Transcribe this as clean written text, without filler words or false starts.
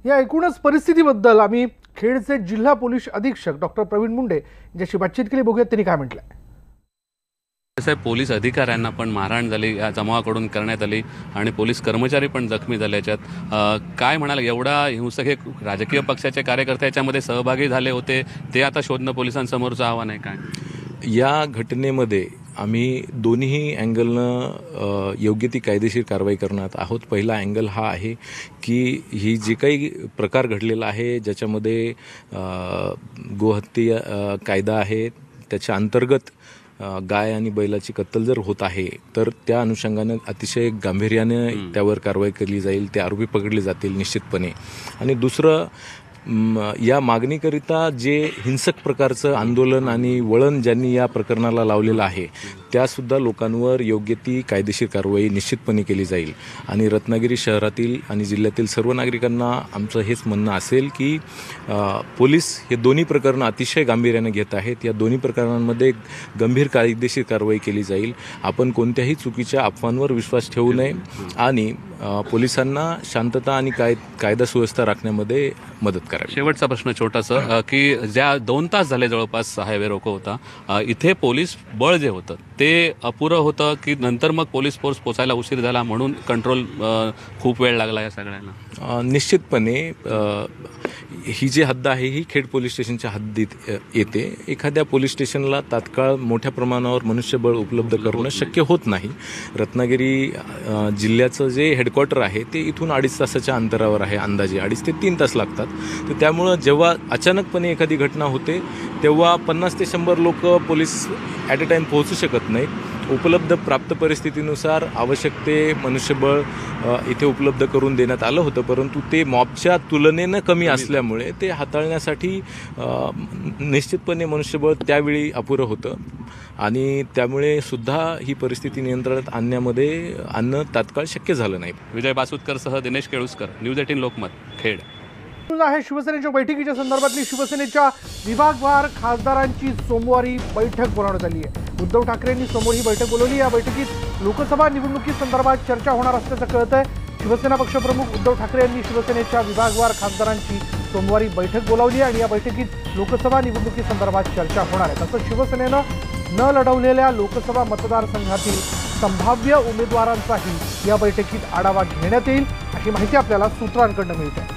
या एकूणच परिस्थितीबद्दल आम्ही खेडचे जिल्हा पोलीस अधीक्षक डॉक्टर प्रवीण मुंडे यांच्याशी बातचीत केली। बघूयात त्यांनी काय म्हटलंय। साहेब, पोलीस अधिकाऱ्यांना पण मारहाण झाली, या जमावाकडून करण्यात आली आणि पोलीस कर्मचारी पण जखमी झाले। याच्यात काय म्हणाल, एवढा हिंसक हे राजकीय पक्षाचे कार्यकर्ते याच्यामध्ये सहभागी झाले होते, ते आता शोधणं पोलिसांसमोरचं आव्हान आहे काय? या घटनेमध्ये आम्ही दोन्ही अँगलनं योग्य ती कायदेशीर कारवाई करणार आहोत। पहिला अँगल हा आहे की ही जे काही प्रकार घडलेला आहे, ज्याच्यामध्ये गोहत्या कायदा आहे, त्याच्या अंतर्गत गाय आणि बैलाची कत्तल जर होत आहे तर त्या अनुषंगाने अतिशय गांभीर्याने त्यावर कारवाई केली जाईल, ते आरोपी पकडले जातील निश्चितपणे। आणि दुसरं, या मागणीकरिता जे हिंसक प्रकारचं आंदोलन आणि वळण ज्यांनी या प्रकरणाला लावलेलं आहे, त्यासुद्धा लोकांवर योग्य ती कायदेशीर कारवाई निश्चितपणे केली जाईल। आणि रत्नागिरी शहरातील आणि जिल्ह्यातील सर्व नागरिकांना आमचं हेच म्हणणं असेल की पोलीस हे दोन्ही प्रकरणं अतिशय गांभीर्याने घेत आहेत। या दोन्ही प्रकरणांमध्ये गंभीर कायदेशीर कारवाई केली जाईल। आपण कोणत्याही चुकीच्या अफवांवर विश्वास ठेवू नये आणि पोलिसांना शांतता आणि कायदा सुव्यवस्था राखण्यामध्ये मदत करावी। शेवटचा प्रश्न छोटासा, की ज्या 2 तास झाले जवळपास हायवे रोको होता, इथे पोलीस बळ जे होतं ते अपुरं होतं की नंतर मग पोलीस फोर्स पोचायला उशीर झाला म्हणून कंट्रोल खूप वेळ लागला या सगळ्यांना? निश्चितपणे ही जी हद्द आहे ही खेड पोलीस स्टेशनच्या हद्दीत येते। एखाद्या पोलीस स्टेशनला तात्काळ मोठ्या प्रमाणावर मनुष्यबळ उपलब्ध करणं शक्य होत नाही। रत्नागिरी जिल्ह्याचं जे हेडक्वार्टर आहे ते इथून 2.5 तासाच्या अंतरावर आहे, अंदाजे 2.5 ते 3 तास लागतात। तर त्यामुळं जेव्हा अचानकपणे एखादी घटना होते तेव्हा 50 ते 100 लोक पोलीस ॲट अ टाईम पोहोचू शकत नाहीत। उपलब्ध प्राप्त परिस्थितीनुसार आवश्यक ते मनुष्यबळ इथे उपलब्ध करून देण्यात आलं होतं, परंतु ते मॉबच्या तुलनेनं कमी असल्यामुळे ते हाताळण्यासाठी निश्चितपणे मनुष्यबळ त्यावेळी अपुरं होतं आणि त्यामुळे सुद्धा ही परिस्थिती नियंत्रणात आणणं तात्काळ शक्य झालं नाही। विजय बासुतकरसह दिनेश केळुसकर, न्यूज 18 लोकमत, खेड। आहे शिवसेनेच्या बैठकीच्या संदर्भातली शिवसेनेच्या विभागवार खासदारांची सोमवारी बैठक बोलावण्यात आली आहे। उद्धव ठाकरेंनी समोर ही बैठक बोलवली। या बैठकीत लोकसभा निवडणुकीसंदर्भात चर्चा होणार असल्याचं कळतंय। शिवसेना पक्षप्रमुख उद्धव ठाकरे यांनी शिवसेनेच्या विभागवार खासदारांची सोमवारी बैठक बोलावली आणि या बैठकीत लोकसभा निवडणुकीसंदर्भात चर्चा होणार आहे। तसंच शिवसेनेनं न लढवलेल्या लोकसभा मतदारसंघातील संभाव्य उमेदवारांचाही या बैठकीत आढावा घेण्यात येईल, अशी माहिती आपल्याला सूत्रांकडून मिळते।